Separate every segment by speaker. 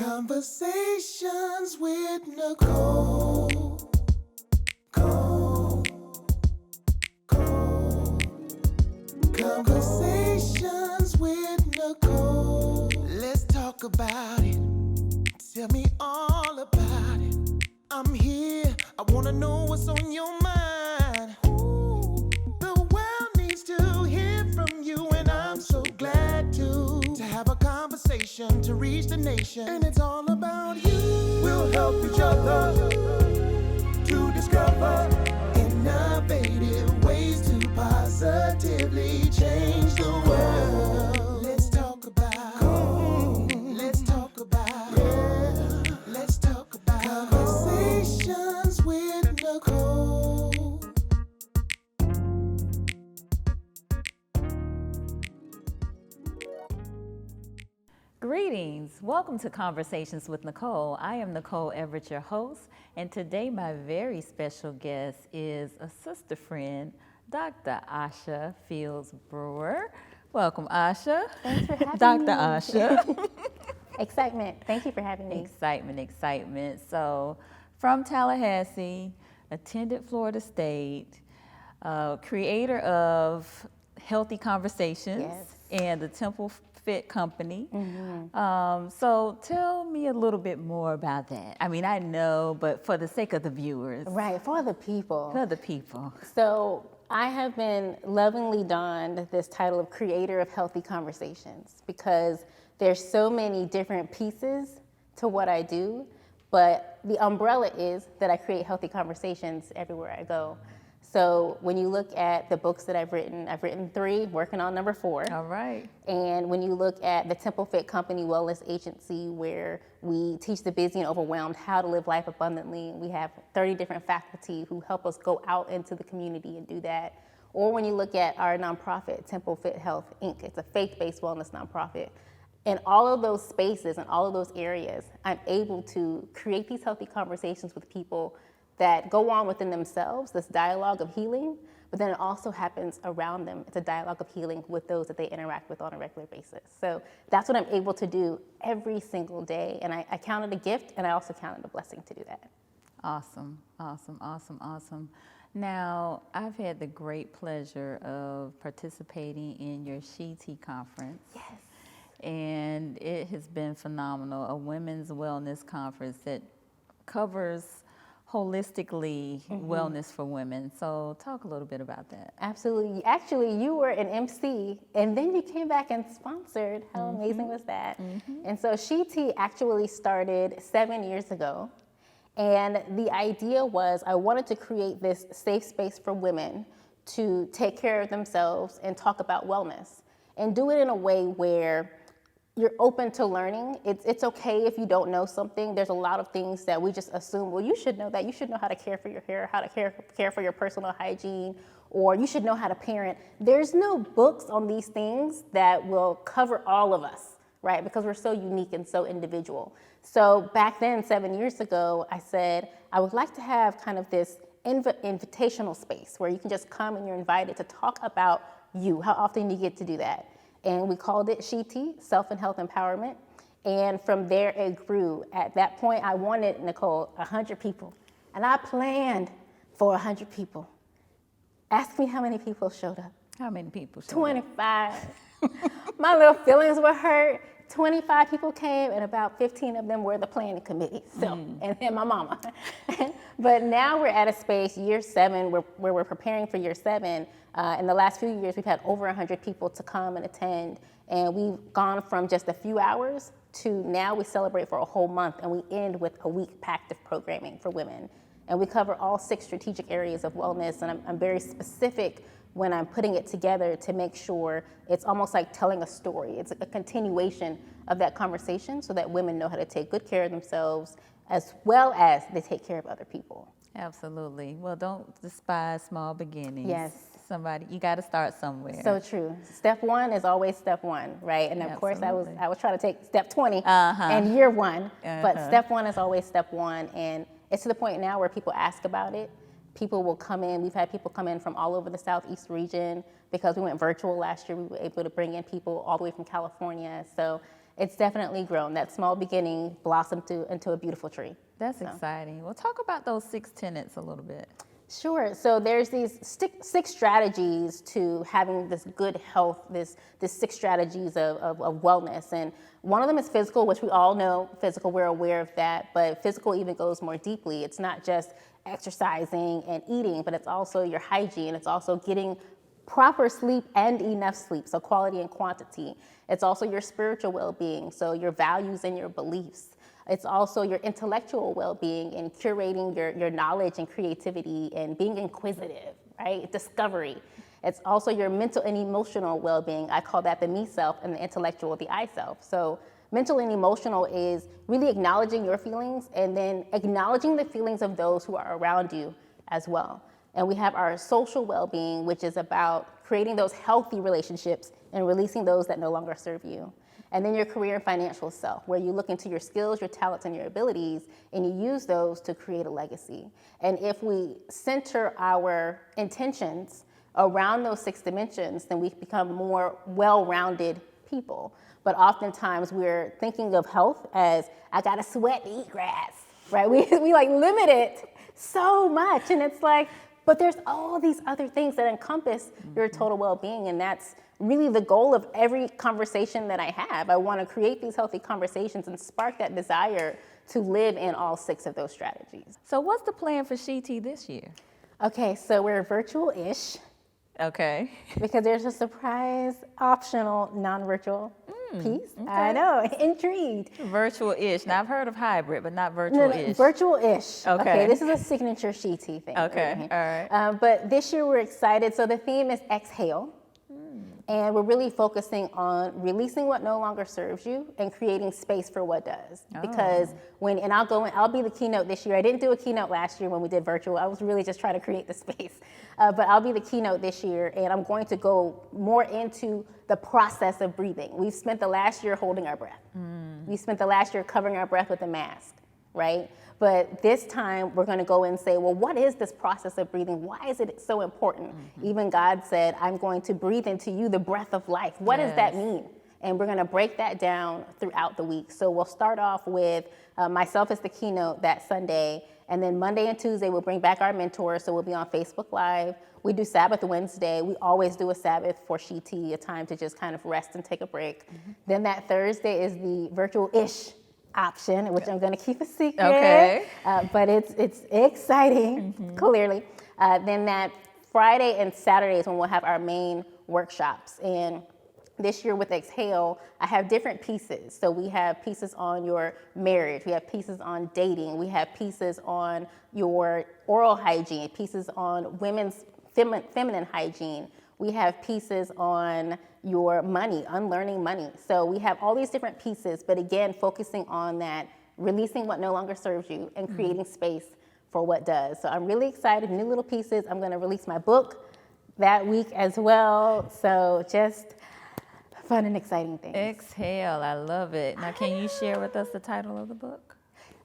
Speaker 1: Conversations with Nicole. Conversations with Nicole. Let's talk about it. Tell me all about it. I'm here. I wanna know what's on your mind. The world needs to hear from you, and I'm so glad to have a conversation to reach the nation. And it's all about you. We'll help each other to discover innovative ways to positively change the world. Let's talk about. Let's talk about. Yeah. Let's talk about conversations with Nicole.
Speaker 2: Greetings. Welcome to Conversations with Nicole. I am Nicole Everett, your host, and today my very special guest is a sister friend, Dr. Asha Fields Brewer. Welcome, Asha.
Speaker 3: Thanks for having
Speaker 2: Dr.
Speaker 3: me.
Speaker 2: Asha.
Speaker 3: Excitement. Thank you for having me.
Speaker 2: Excitement. So, from Tallahassee, attended Florida State, creator of Healthy Conversations
Speaker 3: Yes.
Speaker 2: and the Temple Fit Company. So tell me a little bit more about that. I mean, I know, but for the sake of the viewers.
Speaker 3: Right, for the people.
Speaker 2: For the people.
Speaker 3: So I have been lovingly donned this title of Creator of Healthy Conversations because there's so many different pieces to what I do, but the umbrella is that I create healthy conversations everywhere I go. So when you look at the books that I've written 3, working on number 4.
Speaker 2: All right.
Speaker 3: And when you look at the Temple Fit Company Wellness Agency, where we teach the busy and overwhelmed how to live life abundantly, we have 30 different faculty who help us go out into the community and do that. Or when you look at our nonprofit, Temple Fit Health, Inc., it's a faith-based wellness nonprofit. In all of those spaces and all of those areas, I'm able to create these healthy conversations with people that go on within themselves, this dialogue of healing, but then it also happens around them. It's a dialogue of healing with those that they interact with on a regular basis. So that's what I'm able to do every single day. And I count it a gift, and I also count it a blessing to do that.
Speaker 2: Awesome. Now, I've had the great pleasure of participating in your She-T conference.
Speaker 3: Yes.
Speaker 2: And it has been phenomenal, a women's wellness conference that covers holistically wellness for women. So talk a little bit about that.
Speaker 3: Absolutely. Actually, you were an MC, and then you came back and sponsored. How amazing was that? And so She-T actually started 7 years ago. And the idea was I wanted to create this safe space for women to take care of themselves and talk about wellness, and do it in a way where you're open to learning. It's okay if you don't know something. There's a lot of things that we just assume, well, you should know that. You should know how to care for your hair, how to care for your personal hygiene, or you should know how to parent. There's no books on these things that will cover all of us, right? Because we're so unique and so individual. So back then, 7 years ago, I said, I would like to have kind of this invitational space where you can just come and you're invited to talk about you, how often you get to do that. And we called it She-T, Self and Health Empowerment. And from there it grew. At that point, I wanted, Nicole, 100 people. And I planned for 100 people. Ask me how many people showed up.
Speaker 2: How many people showed
Speaker 3: 25. My little feelings were hurt. 25 people came, and about 15 of them were the planning committee, and then my mama. But now we're at a space, year 7, where we're preparing for year 7. In the last few years, we've had over 100 people to come and attend, and we've gone from just a few hours to now we celebrate for a whole month, and we end with a week packed of programming for women. And we cover all 6 strategic areas of wellness, and I'm very specific when I'm putting it together to make sure it's almost like telling a story. It's a continuation of that conversation so that women know how to take good care of themselves as well as they take care of other people.
Speaker 2: Absolutely. Well, don't despise small beginnings.
Speaker 3: Yes.
Speaker 2: You got to start somewhere.
Speaker 3: So true. Step 1 is always step 1, right? And of course, I was trying to take step 20 and year 1, but step 1 is always step 1, and it's to the point now where people ask about it. People will come in. We've had people come in from all over the Southeast region because we went virtual last year. We were able to bring in people all the way from California. So it's definitely grown. That small beginning blossomed into a beautiful tree.
Speaker 2: That's exciting. Well, talk about those 6 tenets a little bit.
Speaker 3: Sure. So there's these six strategies to having this good health, this 6 strategies of wellness. And one of them is physical, which we all know physical, we're aware of that, but physical even goes more deeply. It's not just exercising and eating, but it's also your hygiene. It's also getting proper sleep and enough sleep, so quality and quantity. It's also your spiritual well-being, so your values and your beliefs. It's also your intellectual well-being and curating your knowledge and creativity and being inquisitive, right? Discovery. It's also your mental and emotional well-being. I call that the me self, and the intellectual, the I self. So mental and emotional is really acknowledging your feelings and then acknowledging the feelings of those who are around you as well. And we have our social well-being, which is about creating those healthy relationships and releasing those that no longer serve you. And then your career and financial self, where you look into your skills, your talents, and your abilities, and you use those to create a legacy. And if we center our intentions around those 6 dimensions, then we become more well-rounded people. But oftentimes we're thinking of health as, I gotta sweat to eat grass, right? We like limit it so much, and it's like, but there's all these other things that encompass your total well-being, and that's really the goal of every conversation that I have. I want to create these healthy conversations and spark that desire to live in all 6 of those strategies.
Speaker 2: So what's the plan for SheTea this year?
Speaker 3: Okay, so we're virtual-ish
Speaker 2: Okay.
Speaker 3: because there's a surprise optional non-virtual piece. Okay. I know, intrigued.
Speaker 2: Virtual-ish. Now, I've heard of hybrid, but not
Speaker 3: No,
Speaker 2: virtual-ish.
Speaker 3: virtual-ish.
Speaker 2: Okay.
Speaker 3: This is a signature SheTea thing.
Speaker 2: Okay, all right.
Speaker 3: But this year we're excited. So the theme is exhale. And we're really focusing on releasing what no longer serves you and creating space for what does. Because I'll be the keynote this year. I didn't do a keynote last year when we did virtual. I was really just trying to create the space. But I'll be the keynote this year, and I'm going to go more into the process of breathing. We've spent the last year holding our breath. We spent the last year covering our breath with a mask, right? But this time we're going to go and say, well, what is this process of breathing? Why is it so important? Even God said, I'm going to breathe into you the breath of life. What does that mean? And we're going to break that down throughout the week. So we'll start off with myself as the keynote that Sunday. And then Monday and Tuesday, we'll bring back our mentors. So we'll be on Facebook Live. We do Sabbath Wednesday. We always do a Sabbath for SheTea, a time to just kind of rest and take a break. Then that Thursday is the virtual-ish option, which I'm going to keep a secret.
Speaker 2: Okay.
Speaker 3: But it's exciting, clearly. Then that Friday and Saturday is when we'll have our main workshops. And this year with Exhale, I have different pieces. So we have pieces on your marriage. We have pieces on dating. We have pieces on your oral hygiene, pieces on women's feminine hygiene. We have pieces on your money, unlearning money. So we have all these different pieces, but again, focusing on that, releasing what no longer serves you and creating space for what does. So I'm really excited, new little pieces. I'm gonna release my book that week as well. So just fun and exciting things.
Speaker 2: Exhale, I love it. Now, can you share with us the title of the book?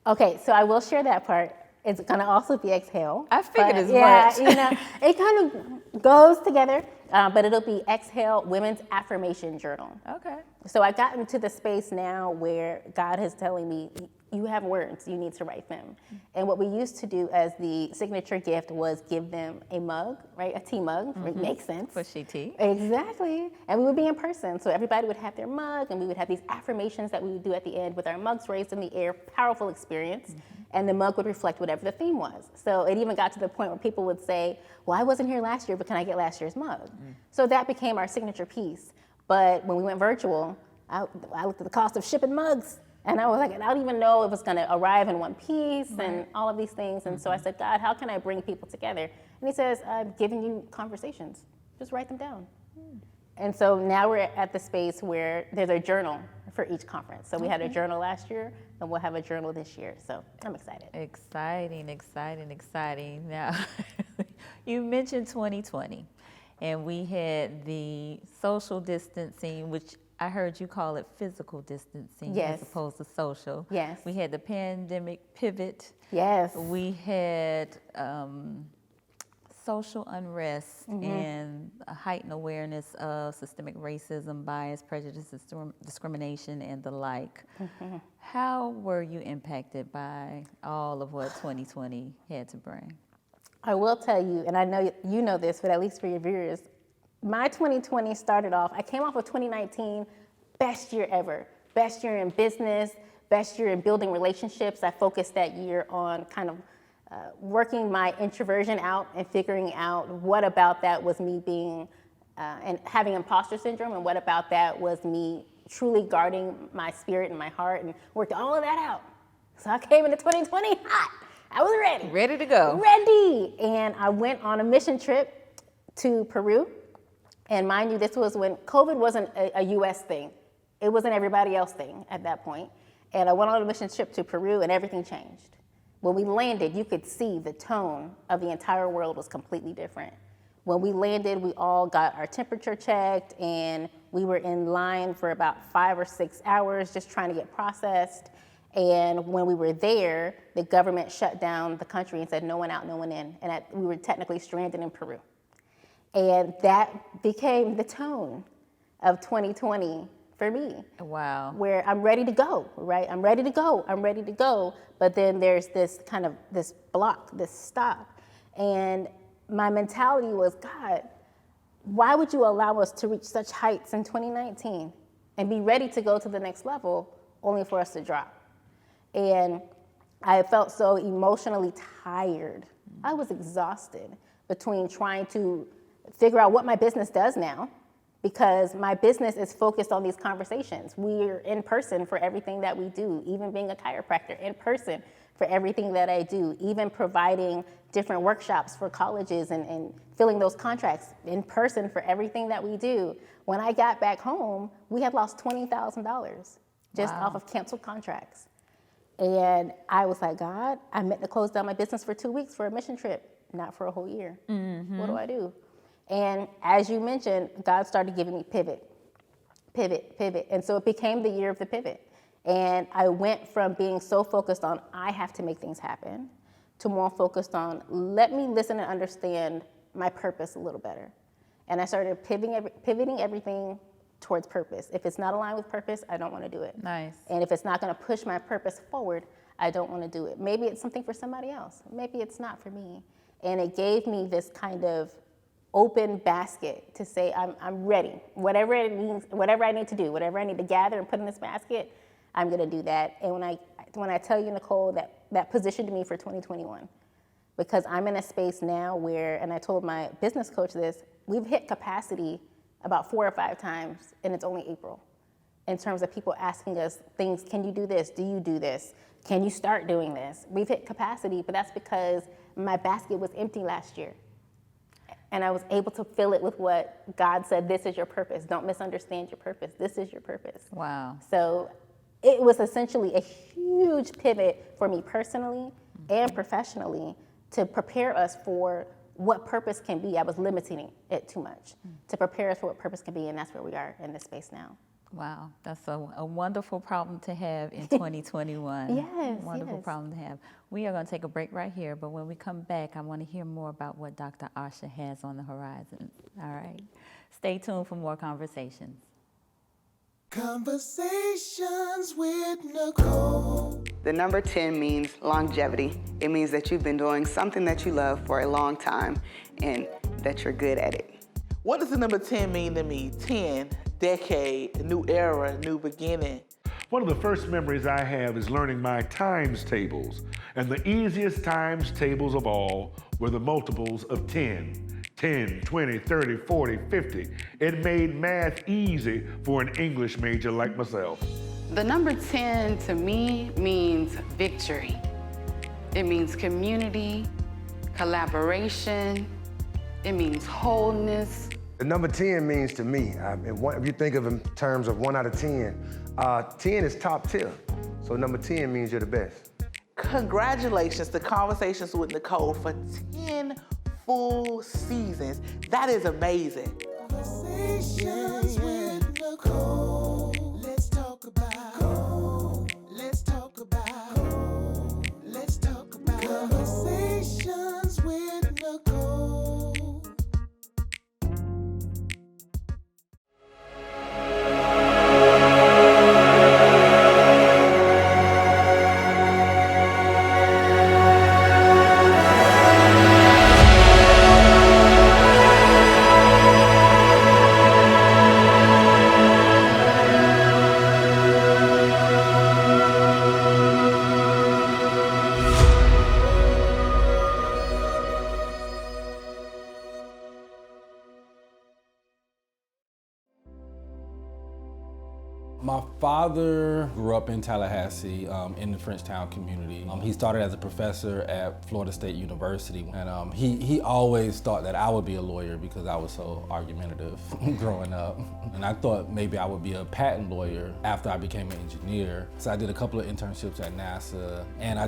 Speaker 3: Okay, so I will share that part. It's gonna also be Exhale.
Speaker 2: I figured as
Speaker 3: much.
Speaker 2: much.
Speaker 3: It kind of goes together, but it'll be Exhale Women's Affirmation Journal.
Speaker 2: Okay.
Speaker 3: So I got into the space now where God is telling me, you have words, you need to write them. And what we used to do as the signature gift was give them a mug, right? A tea mug, it makes sense.
Speaker 2: For SheTea.
Speaker 3: Exactly. And we would be in person. So everybody would have their mug and we would have these affirmations that we would do at the end with our mugs raised in the air, powerful experience. And the mug would reflect whatever the theme was. So it even got to the point where people would say, well, I wasn't here last year, but can I get last year's mug? So that became our signature piece. But when we went virtual, I looked at the cost of shipping mugs. And I was like, I don't even know if it's going to arrive in one piece and all of these things. And so I said, God, how can I bring people together? And he says, I'm giving you conversations. Just write them down. And so now we're at the space where there's a journal for each conference. So we had a journal last year, and we'll have a journal this year. So I'm excited.
Speaker 2: Exciting, exciting, exciting. Now, you mentioned 2020, and we had the social distancing, which I heard you call it physical distancing as opposed to social.
Speaker 3: Yes.
Speaker 2: We had the pandemic pivot.
Speaker 3: Yes.
Speaker 2: We had social unrest and a heightened awareness of systemic racism, bias, prejudice, discrimination, and the like. How were you impacted by all of what 2020 had to bring?
Speaker 3: I will tell you, and I know you know this, but at least for your viewers, my 2020 started off, I came off of 2019, best year ever. Best year in business, best year in building relationships. I focused that year on kind of working my introversion out and figuring out what about that was me being and having imposter syndrome, and what about that was me truly guarding my spirit and my heart, and worked all of that out. So I came into 2020 hot. I was ready.
Speaker 2: Ready to go.
Speaker 3: Ready. And I went on a mission trip to Peru. And mind you, this was when COVID wasn't a US thing. It wasn't everybody else's thing at that point. And I went on a mission trip to Peru, and everything changed. When we landed, you could see the tone of the entire world was completely different. When we landed, we all got our temperature checked, and we were in line for about 5 or 6 hours just trying to get processed. And when we were there, the government shut down the country and said no one out, no one in. And we were technically stranded in Peru. And that became the tone of 2020 for me.
Speaker 2: Wow.
Speaker 3: Where I'm ready to go, right? I'm ready to go. But then there's this kind of this block, this stop. And my mentality was, God, why would you allow us to reach such heights in 2019 and be ready to go to the next level only for us to drop? And I felt so emotionally tired. I was exhausted between trying to figure out what my business does now, because my business is focused on these conversations. We're in person for everything that we do, even being a chiropractor, in person for everything that I do, even providing different workshops for colleges and filling those contracts in person for everything that we do. When I got back home, we had lost $20,000 just off of canceled contracts. And I was like, God, I meant to close down my business for 2 weeks for a mission trip, not for a whole year. What do I do? And as you mentioned, God started giving me pivot. And so it became the year of the pivot. And I went from being so focused on, I have to make things happen, to more focused on, let me listen and understand my purpose a little better. And I started pivoting everything towards purpose. If it's not aligned with purpose, I don't want to do it.
Speaker 2: Nice.
Speaker 3: And if it's not going to push my purpose forward, I don't want to do it. Maybe it's something for somebody else. Maybe it's not for me. And it gave me this kind of open basket to say, I'm ready. Whatever it means, whatever I need to do, whatever I need to gather and put in this basket, I'm going to do that. And when I tell you, Nicole, that positioned me for 2021, because I'm in a space now where, and I told my business coach this, we've hit capacity about 4 or 5 times, and it's only April, in terms of people asking us things. Can you do this? Do you do this? Can you start doing this? We've hit capacity, but that's because my basket was empty last year. And I was able to fill it with what God said, this is your purpose. Don't misunderstand your purpose. This is your purpose.
Speaker 2: Wow.
Speaker 3: So it was essentially a huge pivot for me personally and professionally to prepare us for what purpose can be. I was limiting it too much to prepare us for what purpose can be, and that's where we are in this space now.
Speaker 2: Wow, that's a wonderful problem to have in 2021.
Speaker 3: Yes,
Speaker 2: Wonderful
Speaker 3: yes.
Speaker 2: problem to have. We are going to take a break right here, but when we come back, I want to hear more about what Dr. Asha has on the horizon. All right. Stay tuned for more conversations.
Speaker 1: Conversations with Nicole.
Speaker 4: The number 10 means longevity. It means that you've been doing something that you love for a long time and that you're good at it.
Speaker 5: What does the number 10 mean to me? 10, decade, new era, new beginning.
Speaker 6: One of the first memories I have is learning my times tables. And the easiest times tables of all were the multiples of 10. 10, 20, 30, 40, 50. It made math easy for an English major like myself.
Speaker 7: The number 10 to me means victory. It means community, collaboration. It means wholeness.
Speaker 8: The number 10 means to me, if you think of it in terms of 1 out of 10, 10 is top tier. So number 10 means you're the best.
Speaker 5: Congratulations to Conversations with Nicole for 10 full seasons. That is amazing.
Speaker 1: Conversations with Nicole. Let's talk about. Let's talk about. Let's talk about. Conversations with Nicole.
Speaker 9: father grew up in Tallahassee in the Frenchtown community. He started as a professor at Florida State University, and he always thought that I would be a lawyer because I was so argumentative growing up. And I thought maybe I would be a patent lawyer after I became an engineer. So I did a couple of internships at NASA, and I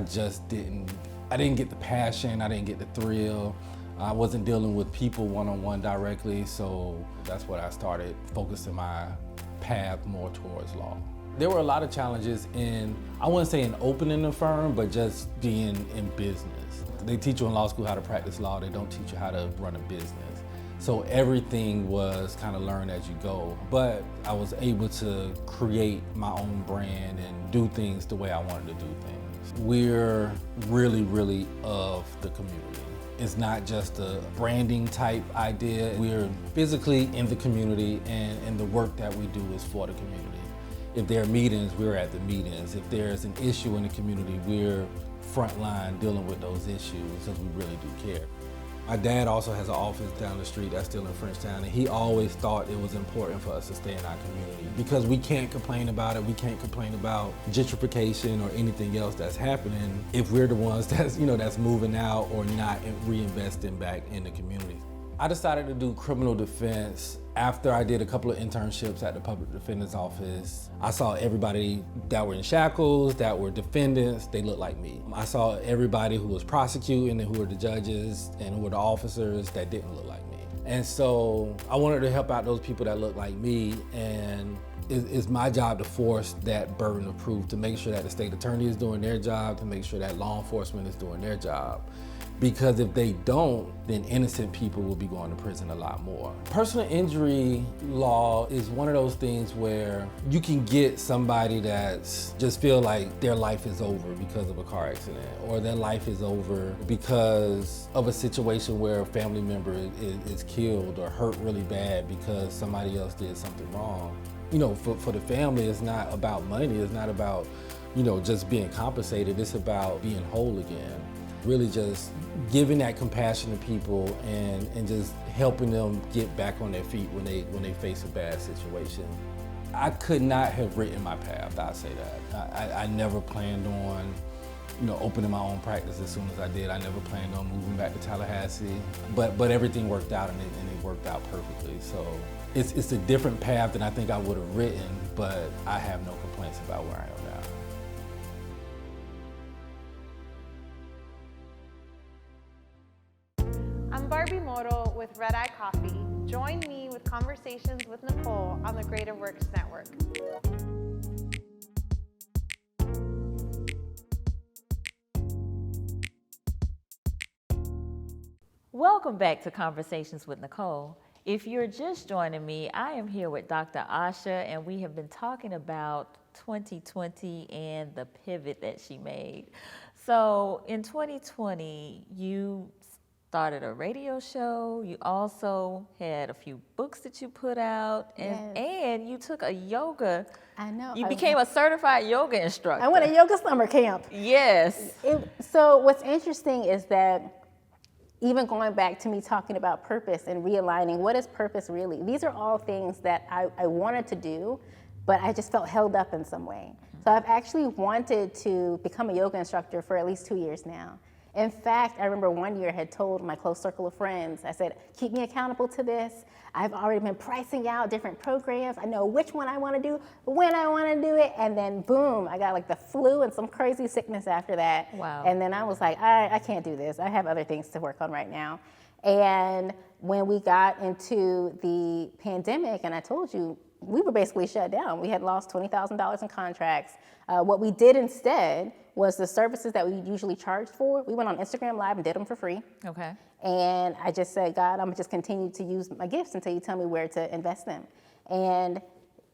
Speaker 9: didn't get the passion, I didn't get the thrill. I wasn't dealing with people one-on-one directly, so that's what I started focusing my path more towards law. There were a lot of challenges in, I wouldn't say in opening a firm, but just being in business. They teach you in law school how to practice law, they don't teach you how to run a business. So everything was kind of learn as you go, but I was able to create my own brand and do things the way I wanted to do things. We're really, really of the community. It's not just a branding type idea. We're physically in the community, and the work that we do is for the community. If there are meetings, we're at the meetings. If there's an issue in the community, we're frontline dealing with those issues because we really do care. My dad also has an office down the street that's still in Frenchtown, and he always thought it was important for us to stay in our community because we can't complain about it. We can't complain about gentrification or anything else that's happening if we're the ones that's moving out or not reinvesting back in the community. I decided to do criminal defense after I did a couple of internships at the public defender's office. I saw everybody that were in shackles, that were defendants, they looked like me. I saw everybody who was prosecuting and who were the judges and who were the officers that didn't look like me. And so I wanted to help out those people that look like me, and it's my job to force that burden of proof, to make sure that the state attorney is doing their job, to make sure that law enforcement is doing their job. Because if they don't, then innocent people will be going to prison a lot more. Personal injury law is one of those things where you can get somebody that's just feel like their life is over because of a car accident, or their life is over because of a situation where a family member is killed or hurt really bad because somebody else did something wrong. For the family, it's not about money, it's not about, just being compensated, it's about being whole again. Really just giving that compassion to people and just helping them get back on their feet when they face a bad situation. I could not have written my path, I'll say that. I never planned on opening my own practice as soon as I did. I never planned on moving back to Tallahassee, but everything worked out and it worked out perfectly. So it's a different path than I think I would have written, but I have no complaints about where I am now.
Speaker 10: I'm Barbie Moro with Red Eye Coffee. Join me with Conversations with Nicole on the Greater Works Network.
Speaker 2: Welcome back to Conversations with Nicole. If you're just joining me, I am here with Dr. Asha, and we have been talking about 2020 and the pivot that she made. So in 2020, you started a radio show. You also had a few books that you put out, and you took a yoga.
Speaker 3: I know.
Speaker 2: You became a certified yoga instructor.
Speaker 3: I went to yoga summer camp.
Speaker 2: Yes.
Speaker 3: So what's interesting is that even going back to me talking about purpose and realigning, what is purpose really? These are all things that I wanted to do, but I just felt held up in some way. So I've actually wanted to become a yoga instructor for at least 2 years now. In fact, I remember one year I had told my close circle of friends, I said, keep me accountable to this. I've already been pricing out different programs. I know which one I want to do, when I want to do it. And then boom, I got like the flu and some crazy sickness after that.
Speaker 2: Wow.
Speaker 3: And then I was like, I can't do this. I have other things to work on right now. And when we got into the pandemic, and I told you, we were basically shut down. We had lost $20,000 in contracts. What we did instead was the services that we usually charged for, we went on Instagram Live and did them for free.
Speaker 2: Okay.
Speaker 3: And I just said, God, I'm gonna just continue to use my gifts until you tell me where to invest them. And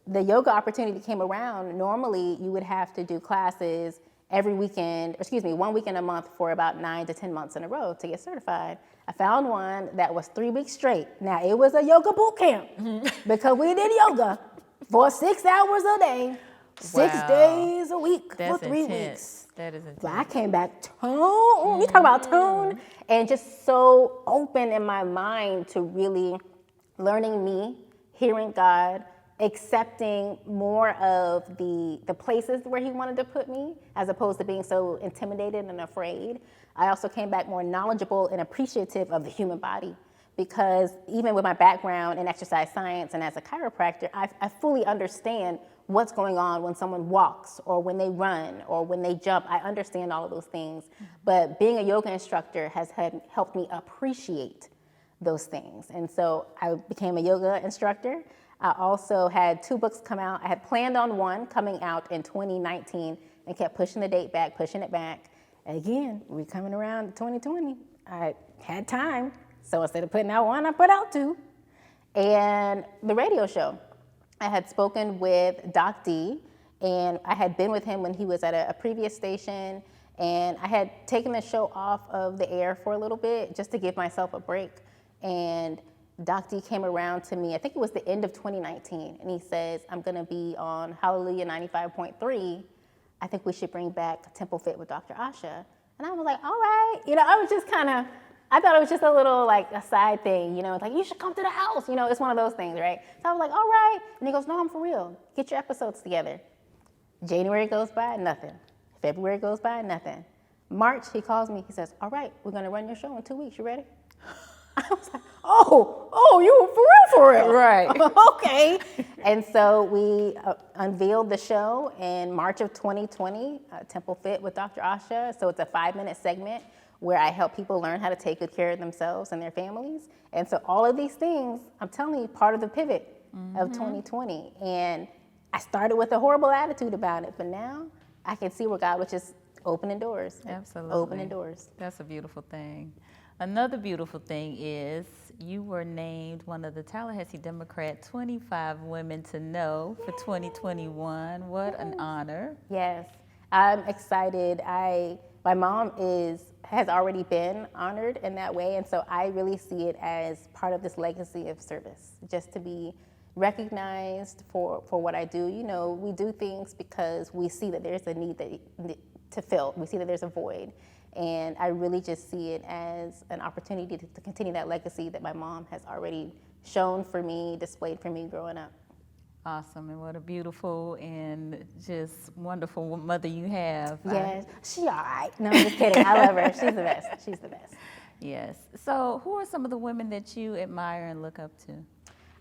Speaker 3: the yoga opportunity came around. Normally, you would have to do classes every weekend, 1 weekend a month for about 9 to 10 months in a row to get certified. I found one that was 3 weeks straight. Now, it was a yoga boot camp because we did yoga for 6 hours a day, 6 days a week for 3 weeks.
Speaker 2: That is intense.
Speaker 3: But I came back tone, you talk about tone, and just so open in my mind to really learning me, hearing God, accepting more of the places where he wanted to put me, as opposed to being so intimidated and afraid. I also came back more knowledgeable and appreciative of the human body, because even with my background in exercise science and as a chiropractor, I fully understand what's going on when someone walks or when they run or when they jump. I understand all of those things. But being a yoga instructor has helped me appreciate those things. And so I became a yoga instructor. I also had 2 books come out. I had planned on one coming out in 2019 and kept pushing the date back, pushing it back. Again, we're coming around to 2020. I had time. So instead of putting out one, I put out 2. And the radio show. I had spoken with Doc D, and I had been with him when he was at a previous station, and I had taken the show off of the air for a little bit just to give myself a break. And Doc D came around to me, I think it was the end of 2019, and he says, I'm gonna be on Hallelujah 95.3. I think we should bring back Temple Fit with Dr. Asha. And I was like, all right. I was just I thought it was just a little like a side thing, it's like, you should come to the house. It's one of those things, right? So I was like, all right. And he goes, no, I'm for real. Get your episodes together. January goes by, nothing. February goes by, nothing. March, he calls me. He says, all right, we're going to run your show in 2 weeks. You ready? I was like, oh, you for real?
Speaker 2: Right.
Speaker 3: Okay. And so we unveiled the show in March of 2020, Temple Fit with Dr. Asha. So it's a 5-minute segment where I help people learn how to take good care of themselves and their families. And so all of these things, I'm telling you, part of the pivot of 2020. And I started with a horrible attitude about it, but now I can see where God was just opening doors.
Speaker 2: Absolutely.
Speaker 3: Opening doors.
Speaker 2: That's a beautiful thing. Another beautiful thing is you were named one of the Tallahassee Democrat 25 Women to Know for 2021. What an honor.
Speaker 3: Yes, I'm excited. My mom has already been honored in that way, and so I really see it as part of this legacy of service, just to be recognized for what I do. We do things because we see that there's a need to fill. We see that there's a void, and I really just see it as an opportunity to continue that legacy that my mom has already shown for me, displayed for me growing up.
Speaker 2: Awesome, and what a beautiful and just wonderful mother you have.
Speaker 3: Yes, she all right. No, I'm just kidding. I love her. She's the best. She's the best.
Speaker 2: Yes. So who are some of the women that you admire and look up to?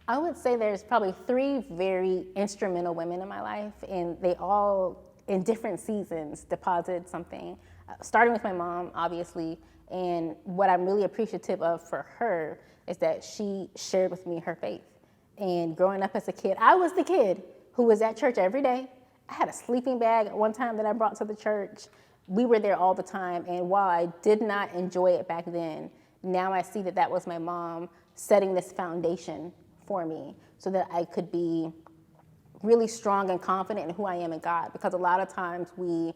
Speaker 3: I would say there's probably 3 very instrumental women in my life, and they all, in different seasons, deposited something. Starting with my mom, obviously, and what I'm really appreciative of for her is that she shared with me her faith. And growing up as a kid, I was the kid who was at church every day. I had a sleeping bag at one time that I brought to the church. We were there all the time, and while I did not enjoy it back then, now I see that was my mom setting this foundation for me so that I could be really strong and confident in who I am in God, because a lot of times we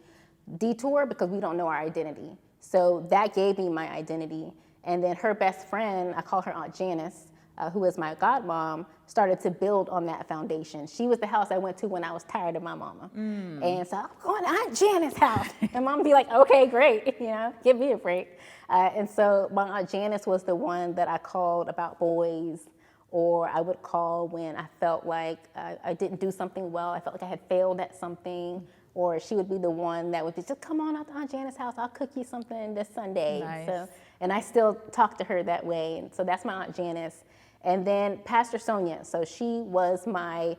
Speaker 3: detour because we don't know our identity. So that gave me my identity. And then her best friend, I call her Aunt Janice, who is my godmom, started to build on that foundation. She was the house I went to when I was tired of my mama. And so I'm going to Aunt Janice's house. And mom would be like, okay, great, give me a break. And so my Aunt Janice was the one that I called about boys, or I would call when I felt like I didn't do something well. I felt like I had failed at something. Or she would be the one that would be, just come on out to Aunt Janice's house. I'll cook you something this Sunday.
Speaker 2: Nice.
Speaker 3: And I still talk to her that way. And so that's my Aunt Janice. And then Pastor Sonia. So she was my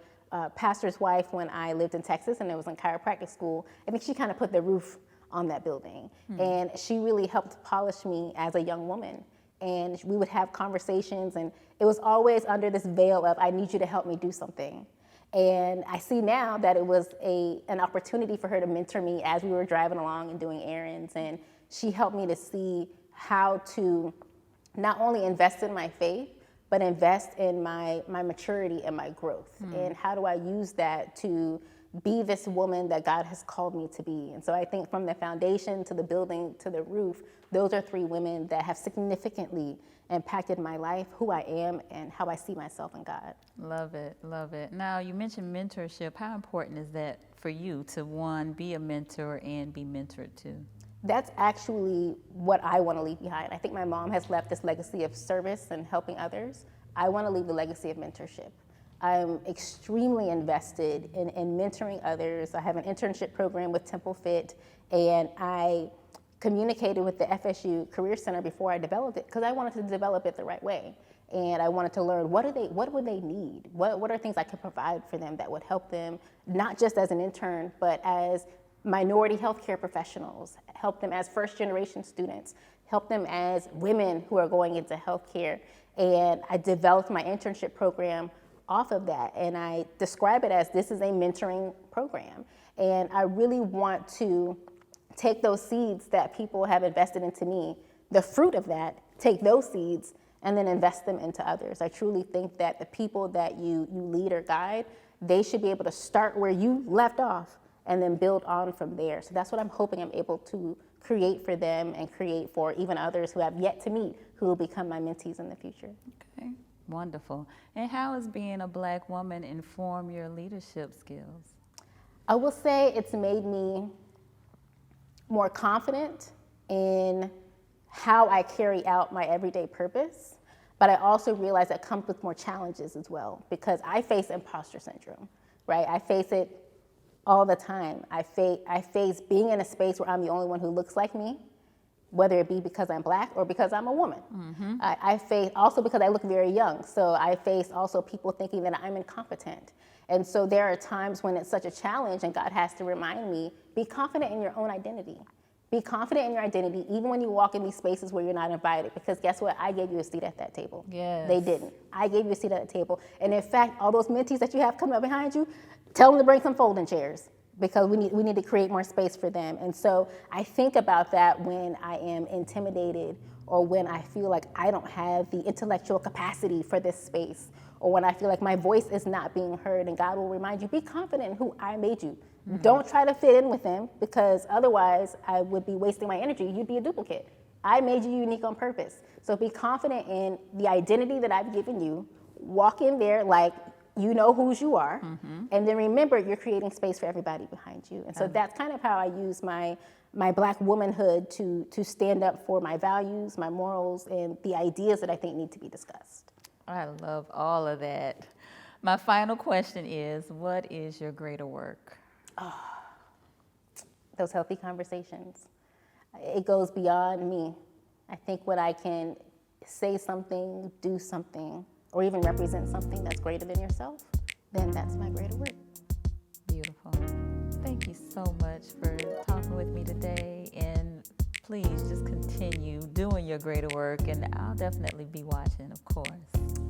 Speaker 3: pastor's wife when I lived in Texas and I was in chiropractic school. I think she kind of put the roof on that building. And she really helped polish me as a young woman. And we would have conversations, and it was always under this veil of, I need you to help me do something. And I see now that it was an opportunity for her to mentor me as we were driving along and doing errands. And she helped me to see how to not only invest in my faith, but invest in my maturity and my growth. And how do I use that to be this woman that God has called me to be? And so I think from the foundation to the building to the roof, those are 3 women that have significantly impacted my life, who I am, and how I see myself in God.
Speaker 2: Love it, love it. Now, you mentioned mentorship. How important is that for you to, one, be a mentor and be mentored to?
Speaker 3: That's actually what I want to leave behind. I think my mom has left this legacy of service and helping others. I want to leave the legacy of mentorship. I'm extremely invested in mentoring others. I have an internship program with Temple Fit, and I communicated with the FSU Career Center before I developed it because I wanted to develop it the right way. And I wanted to learn what would they need? What are things I could provide for them that would help them, not just as an intern, but as minority healthcare professionals, help them as first-generation students, help them as women who are going into healthcare. And I developed my internship program off of that, and I describe it as this is a mentoring program. And I really want to take those seeds that people have invested into me, the fruit of that, take those seeds and then invest them into others. I truly think that the people that you lead or guide, they should be able to start where you left off and then build on from there. So that's what I'm hoping I'm able to create for them and create for even others who have yet to meet, who will become my mentees in the future.
Speaker 2: Okay, wonderful. And how has being a Black woman informed your leadership skills?
Speaker 3: I will say it's made me more confident in how I carry out my everyday purpose, but I also realize that comes with more challenges as well, because I face imposter syndrome, right? I face it all the time. I face being in a space where I'm the only one who looks like me, whether it be because I'm Black or because I'm a woman. I face also because I look very young, so I face also people thinking that I'm incompetent. And so there are times when it's such a challenge and God has to remind me, be confident in your own identity. Be confident in your identity, even when you walk in these spaces where you're not invited, because guess what? I gave you a seat at that table.
Speaker 2: Yes.
Speaker 3: They didn't. I gave you a seat at the table. And in fact, all those mentees that you have coming up behind you, tell them to bring some folding chairs, because we need to create more space for them. And so I think about that when I am intimidated, or when I feel like I don't have the intellectual capacity for this space, or when I feel like my voice is not being heard, and God will remind you, be confident in who I made you. Don't try to fit in with them, because otherwise I would be wasting my energy. You'd be a duplicate. I made you unique on purpose. So be confident in the identity that I've given you. Walk in there like you know whose you are, and then remember you're creating space for everybody behind you. And so that's kind of how I use my Black womanhood to stand up for my values, my morals, and the ideas that I think need to be discussed.
Speaker 2: I love all of that. My final question is, what is your greater work?
Speaker 3: Those healthy conversations. It goes beyond me. I think when I can say something, do something, or even represent something that's greater than yourself, then that's my greater work.
Speaker 2: Beautiful. Thank you so much for talking with me today, and please just continue doing your greater work, and I'll definitely be watching, of course.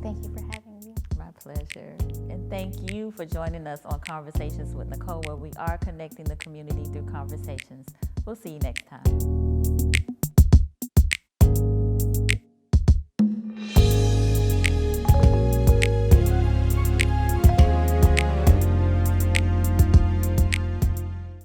Speaker 3: Thank you for having me.
Speaker 2: My pleasure. And thank you for joining us on Conversations with Nicole, where we are connecting the community through conversations. We'll see you next time.